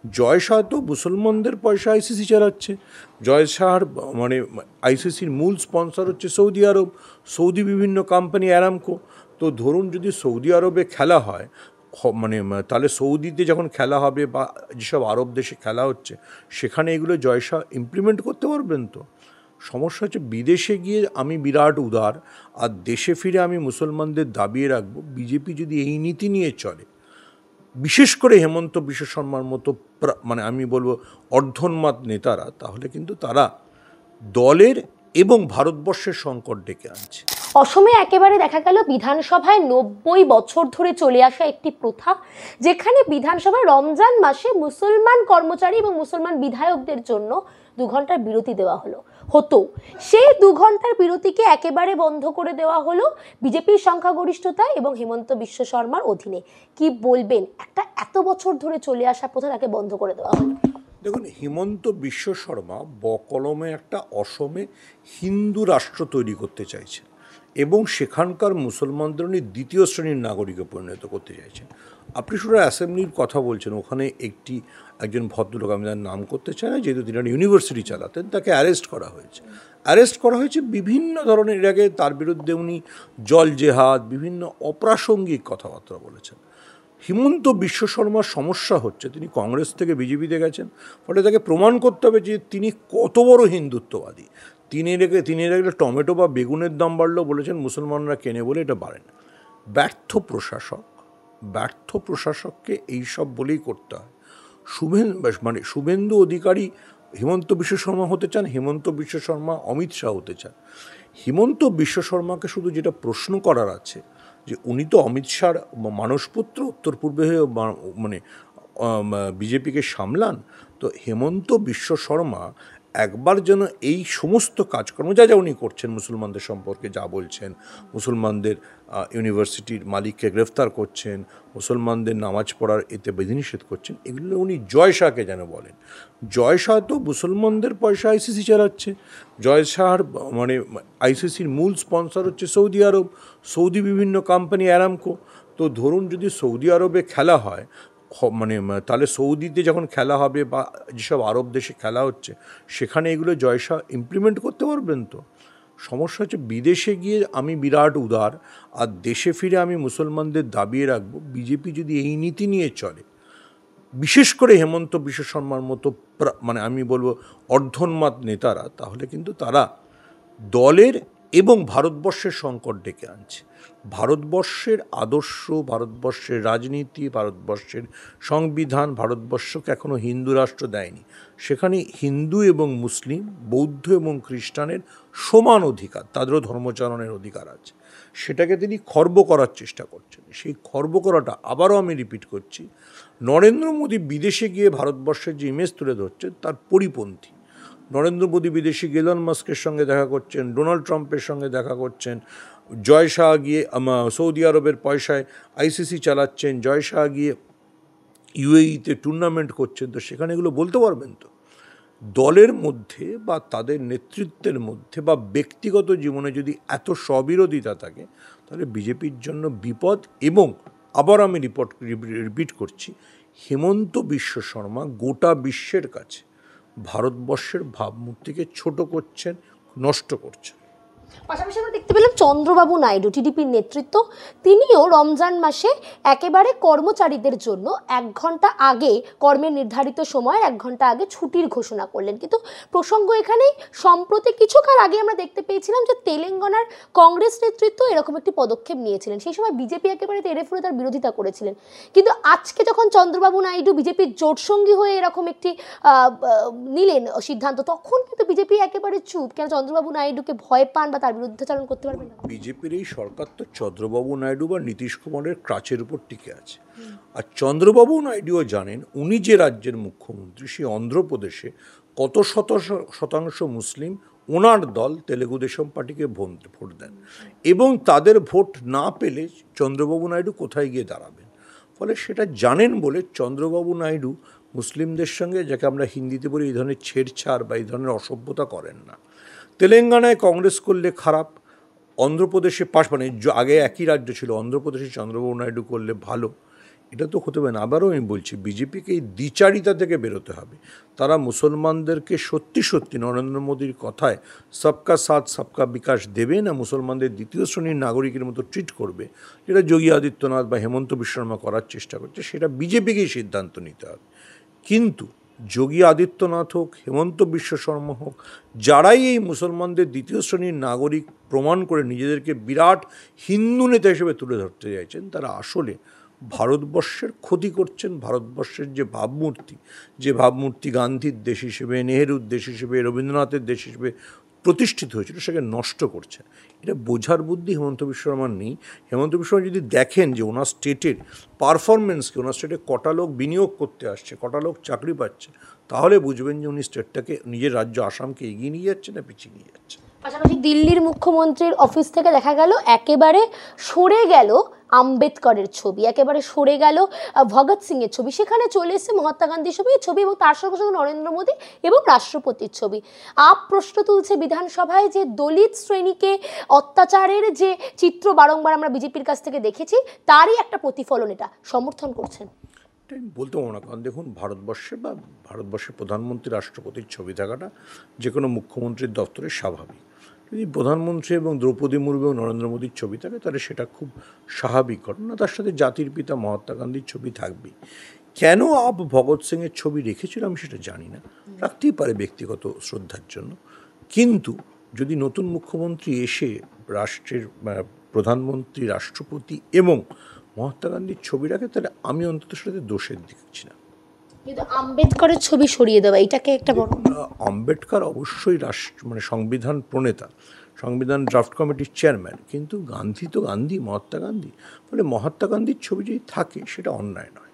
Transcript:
জয় শাহ তো মুসলমানদের পয়সা আইসিসি চালাচ্ছে। জয় শাহর মানে আইসিসির মূল স্পন্সর হচ্ছে সৌদি আরব, সৌদি বিভিন্ন কোম্পানি, অ্যারামকো। তো ধরুন যদি সৌদি আরবে খেলা হয়, মানে তাহলে সৌদিতে যখন খেলা হবে বা যেসব আরব দেশে খেলা হচ্ছে সেখানে এগুলো জয় শাহ ইমপ্লিমেন্ট করতে পারবেন তো? সমস্যা হচ্ছে বিদেশে গিয়ে আমি বিরাট উদার আর দেশে ফিরে আমি মুসলমানদের দাবিয়ে রাখবো। বিজেপি যদি এই নীতি নিয়ে চলে, বিশেষ করে হেমন্ত বিশ্ব শর্মার মতো মানে আমি বলবো অর্ধোন্মাদ নেতারা, তাহলে কিন্তু তারা দলের এবং ভারতবর্ষের সংকট ডেকে আনছে। অসমে একেবারে দেখা গেল বিধানসভায় 90 বছর ধরে চলে আসা একটি প্রথা, যেখানে বিধানসভায় রমজান মাসে মুসলমান কর্মচারী এবং মুসলমান বিধায়কদের জন্য 2 ঘন্টার বিরতি দেওয়া হতো। সেই 2 ঘন্টার বিরতিকে একেবারে বন্ধ করে দেওয়া হলো বিজেপির সংখ্যাগরিষ্ঠতা এবং হেমন্ত বিশ্ব শর্মার অধীনে। কি বলবেন, একটা এত বছর ধরে চলে আসা প্রথা তাকে বন্ধ করে দেওয়া হলো? দেখুন, হিমন্ত বিশ্ব শর্মা বকলমে একটা অসমে হিন্দু রাষ্ট্র তৈরি করতে চাইছেন এবং সেখানকার মুসলমানদের উনি দ্বিতীয় শ্রেণীর নাগরিকে পরিণত করতে চাইছেন। আপনি শুধু অ্যাসেম্বলির কথা বলছেন, ওখানে একজন ভদ্রলোক, আমি তার নাম করতে চাই না, যেহেতু তিনি ইউনিভার্সিটি চালাতেন, তাকে অ্যারেস্ট করা হয়েছে বিভিন্ন ধরনের। এর আগে তার বিরুদ্ধে উনি জল জেহাদ, বিভিন্ন অপ্রাসঙ্গিক কথাবার্তা বলেছেন। হিমন্ত বিশ্ব শর্মার সমস্যা হচ্ছে তিনি কংগ্রেস থেকে বিজেপিতে গেছেন, ফলে তাকে প্রমাণ করতে হবে যে তিনি কত বড় হিন্দুত্ববাদী। তিনি রেখে টমেটো বা বেগুনের দাম বাড়লেও বলেছেন মুসলমানরা কেনে বলে এটা বাড়ে না। ব্যর্থ প্রশাসককে এইসব বলেই করতে হয়। শুভেন্দু অধিকারী হিমন্ত বিশ্ব শর্মা হতে চান, হেমন্ত বিশ্ব শর্মা অমিত শাহ হতে চান। হিমন্ত বিশ্ব শর্মাকে শুধু যেটা প্রশ্ন করার আছে যে উনি তো অমিত শাহর মানসপুত্র, উত্তর পূর্বে হয়ে মানে বিজেপিকে সামলান। তো হেমন্ত বিশ্ব শর্মা একবার যেন এই সমস্ত কাজকর্ম যা উনি করছেন, মুসলমানদের সম্পর্কে যা বলছেন, মুসলমানদের ইউনিভার্সিটির মালিককে গ্রেফতার করছেন, মুসলমানদের নামাজ পড়ার এতে বিধিনিষেধ করছেন, এগুলো উনি জয় শাহকে যেন বলেন। জয় শাহ তো মুসলমানদের পয়সা আইসিসি চালাচ্ছে। জয় শাহর মানে আইসিসির মূল স্পন্সর হচ্ছে সৌদি আরব, সৌদি বিভিন্ন কোম্পানি, অ্যারামকো। তো ধরুন যদি সৌদি আরবে খেলা হয়, মানে তাহলে সৌদিতে যখন খেলা হবে বা যেসব আরব দেশে খেলা হচ্ছে সেখানে এগুলো জয় শাহ ইমপ্লিমেন্ট করতে পারবেন তো? সমস্যা হচ্ছে বিদেশে গিয়ে আমি বিরাট উদার আর দেশে ফিরে আমি মুসলমানদের দাবিয়ে রাখবো। বিজেপি যদি এই নীতি নিয়ে চলে, বিশেষ করে হেমন্ত বিশ্ব শর্মার মতো মানে আমি বলবো অর্ধোন্মাদ নেতারা, তাহলে কিন্তু তারা দলের এবং ভারতবর্ষের সংকট ডেকে আনছে। ভারতবর্ষের আদর্শ, ভারতবর্ষের রাজনীতি, ভারতবর্ষের সংবিধান ভারতবর্ষকে এখনও হিন্দু রাষ্ট্র দেয়নি। সেখানে হিন্দু এবং মুসলিম, বৌদ্ধ এবং খ্রিস্টানের সমান অধিকার, তাদেরও ধর্মচারণের অধিকার আছে। সেটাকে তিনি খর্ব করার চেষ্টা করছেন। সেই খর্ব করাটা, আবারও আমি রিপিট করছি, নরেন্দ্র মোদী বিদেশে গিয়ে ভারতবর্ষের যে ইমেজ তুলে ধরছেন তার পরিপন্থী। নরেন্দ্র মোদী বিদেশি এলন মাস্কের সঙ্গে দেখা করছেন, ডোনাল্ড ট্রাম্পের সঙ্গে দেখা করছেন, জয় শাহ গিয়ে সৌদি আরবের পয়সায় আইসিসি চালাচ্ছেন, জয় শাহ গিয়ে ইউএইতে টুর্নামেন্ট করছেন। তো সেখানে এগুলো বলতে পারবেন তো? দলের মধ্যে বা তাদের নেতৃত্বের মধ্যে বা ব্যক্তিগত জীবনে যদি এত স্ববিরোধিতা থাকে, তাহলে বিজেপির জন্য বিপদ। এবং আবার আমি রিপিট করছি, হেমন্ত বিশ্ব শর্মা গোটা বিশ্বের কাছে ভারতবর্ষের ভাবমূর্তিকে ছোট করছেন, নষ্ট করছেন। পাশাপাশি আমরা দেখতে পেলাম চন্দ্রবাবু নাইডু, টিডিপির নেতৃত্ব, তিনিও রমজান মাসে একেবারে কর্মচারীদের জন্য 1 ঘন্টা আগে, কর্মের নির্ধারিত সময় 1 ঘন্টা আগে ছুটির ঘোষণা করলেন। কিন্তু প্রসঙ্গ এখানেই, সম্প্রতি কিছুকাল আগে আমরা দেখতে পেয়েছিলাম যে তেলেঙ্গানার কংগ্রেস নেতৃত্ব এরকম একটি পদক্ষেপ নিয়েছিলেন। সেই সময় বিজেপি একেবারে তেড়ে ফুঁড়ে তার বিরোধিতা করেছিলেন। কিন্তু আজকে যখন চন্দ্রবাবু নাইডু বিজেপির জোটসঙ্গী হয়ে এরকম একটি নিলেন সিদ্ধান্ত, তখন কিন্তু বিজেপি একেবারে চুপ। কেন চন্দ্রবাবু নাইডুকে ভয় পান বা তার বিরুদ্ধাচরণ করতে পারবেন না? বিজেপির এই সরকার তো চন্দ্রবাবু নাইডু বা নীতিশ কুমারের ক্রাচের উপর টিকে আছে। আর চন্দ্রবাবু নাইডুও জানেন উনি যে রাজ্যের মুখ্যমন্ত্রী, সেই অন্ধ্রপ্রদেশে কত শতাংশ মুসলিম ওনার দল তেলেগু দেশম পার্টিকে ভোট দেন, এবং তাদের ভোট না পেলে চন্দ্রবাবু নাইডু কোথায় গিয়ে দাঁড়াবেন। ফলে সেটা জানেন বলে চন্দ্রবাবু নাইডু মুসলিমদের সঙ্গে, যাকে আমরা হিন্দিতে বলি, এই ধরনের ছেড়ছাড় বা এই ধরনের অসভ্যতা করেন না। তেলেঙ্গানায় কংগ্রেস করলে খারাপ, অন্ধ্রপ্রদেশে মানে আগে একই রাজ্য ছিল, অন্ধ্রপ্রদেশে চন্দ্রবাবু নাইডু করলে ভালো। এটা তো হতে পারে না। আবারও আমি বলছি, বিজেপিকে এই দ্বিচারিতা থেকে বেরোতে হবে। তারা মুসলমানদেরকে সত্যি সত্যি নরেন্দ্র মোদীর কথায় সবকা সাথ সবকা বিকাশ দেবে, না মুসলমানদের দ্বিতীয় শ্রেণীর নাগরিকের মতো ট্রিট করবে, যেটা যোগী আদিত্যনাথ বা হেমন্ত বিশ্ব শর্মা করার চেষ্টা করছে, সেটা বিজেপিকেই সিদ্ধান্ত নিতে হবে। কিন্তু যোগী আদিত্যনাথ হোক, হেমন্ত বিশ্ব শর্মা হোক, যারাই এই মুসলমানদের দ্বিতীয় শ্রেণীর নাগরিক প্রমাণ করে নিজেদেরকে বিরাট হিন্দু নেতা হিসেবে তুলে ধরতে চাইছেন, তারা আসলে ভারতবর্ষের ক্ষতি করছেন। ভারতবর্ষের যে ভাবমূর্তি গান্ধীর দেশ হিসেবে, নেহেরুর দেশ হিসেবে, রবীন্দ্রনাথের দেশ হিসেবে প্রতিষ্ঠিত হয়েছিল, সেটাকে নষ্ট করছেন। এটা বোঝার বুদ্ধি হেমন্ত বিশ্ব শর্মার নেই। হেমন্ত বিশ্ব শর্মা যদি দেখেন যে ওনার স্টেটের পারফরমেন্সকে, ওনার স্টেটে কটা লোক বিনিয়োগ করতে আসছে, কটা লোক চাকরি পাচ্ছে, তাহলে বুঝবেন যে উনি স্টেটটাকে, নিজের রাজ্য আসামকে এগিয়ে নিয়ে যাচ্ছে না পিছিয়ে নিয়ে যাচ্ছে। পাশাপাশি দিল্লির মুখ্যমন্ত্রীর অফিস থেকে দেখা গেল একেবারে সরে গেল আম্বেদকরের ছবি, একেবারে সরে গেল ভগৎ সিং এর ছবি, সেখানে চলে এসেছে মহাত্মা গান্ধীর ছবি এবং তার সঙ্গে সঙ্গে নরেন্দ্র মোদী এবং রাষ্ট্রপতির ছবি। আপ প্রশ্ন তুলছে বিধানসভায় যে দলিত শ্রেণীকে অত্যাচারের যে চিত্র বারংবার আমরা বিজেপির কাছ থেকে দেখেছি, তারই একটা প্রতিফলন। এটা সমর্থন করছেন? এটা আমি বলতে পারবো না, কারণ দেখুন, ভারতবর্ষের প্রধানমন্ত্রী রাষ্ট্রপতির ছবি থাকাটা যে কোনো মুখ্যমন্ত্রীর দপ্তরে স্বাভাবিক। যদি প্রধানমন্ত্রী এবং দ্রৌপদী মুর্মু এবং নরেন্দ্র মোদীর ছবি থাকে, তাহলে সেটা খুব স্বাভাবিক ঘটনা। তার সাথে জাতির পিতা মহাত্মা গান্ধীর ছবি থাকবেই। কেন ভগৎ সিংয়ের ছবি রেখেছিল আমি সেটা জানি না, রাখতেই পারে ব্যক্তিগত শ্রদ্ধার জন্য। কিন্তু যদি নতুন মুখ্যমন্ত্রী এসে রাষ্ট্রের প্রধানমন্ত্রী, রাষ্ট্রপতি এবং মহাত্মা গান্ধীর ছবি রাখে, তাহলে আমি অন্তত সেটাতে দোষের দেখছি না। কিন্তু আম্বেদকরের ছবি সরিয়ে দেওয়া, এটাকে একটা বড়। আম্বেদকর অবশ্যই সংবিধান প্রণেতা, সংবিধান ড্রাফট কমিটির চেয়ারম্যান, কিন্তু গান্ধী তো গান্ধী, মহাত্মা গান্ধী। ফলে মহাত্মা গান্ধীর ছবি যদি থাকে, সেটা অন্যায় নয়।